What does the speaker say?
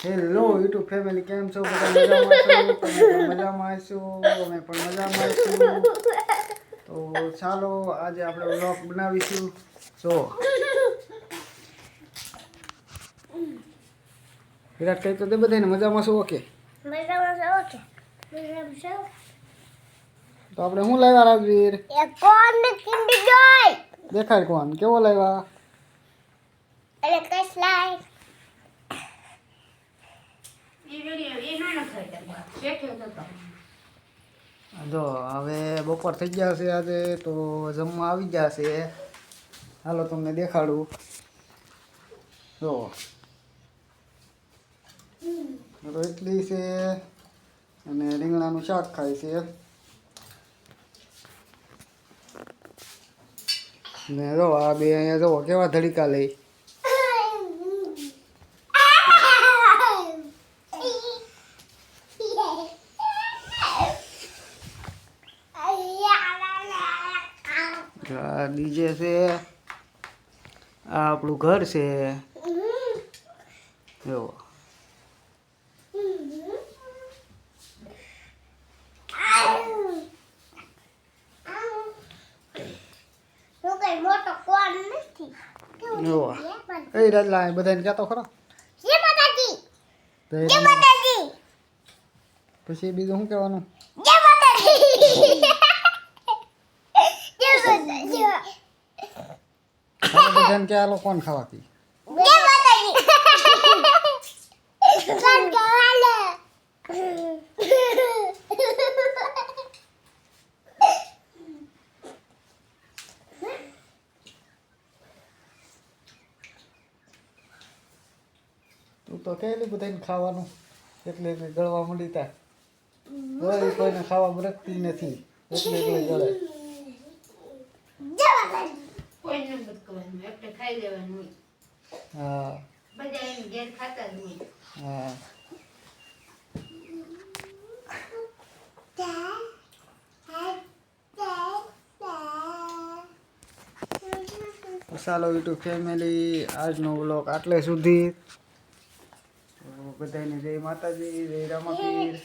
Hello YouTube family, કેમ છો? બધા મજામાં છો? તમે પણ મજામાં છો? અમે પણ મજામાં છું. તો ચાલો આજે આપણે વ્લોગ બનાવીશું. જો વિરાટ કહી તો દે બધાને મજામાં છો? ઓકે મજામાં છો? ઓકે મજામાં છો? તો આપણે શું લાવ્યા રાજવીર? એ કોણ કિંડી જોય દેખાડ કોણ કેવો લાવ્યા? અરે કસલાય જો હવે બપોર થઈ ગયા છે આજે, તો જમવા આવી ગયા છે. હાલો તમને દેખાડું. જો રોટલી છે અને રીંગણાનું શાક ખાય છે. ને જો આ બે અહીંયા જો કેવા ધડીકા લઈ. આ ડીજે છે, આ આપણું ઘર છે. જો મોટો કોણ નથી. જો એ રાજલા બધાને કહેતો ખરો. જય માતાજી, તો જય માતાજી, પછી બીજું શું કહેવાનું? જય માતાજી, જય માતાજી, હવે બધાને કે આલો કોણ ખાવા પી. જય માતાજી. કોણ કહેવાલે? તું તો કહેલી બધાને ખાવાનું, એટલે ગળવા માંડી તા. કોઈ કોઈને ખાવા બરકતી નથી, એટલે ગળે. જય માતાજી. કોઈને નથી કરવાનું, એટલે ખાઈ લેવાનું હોય. હા બધા એમ ઘેર ખાતા જ હોય. હા. ચાલો યુટ્યુબ ફેમિલી, આજનો વ્લોગ આટલે સુધી. તો બધાને જય માતાજી, જય રામાપીર.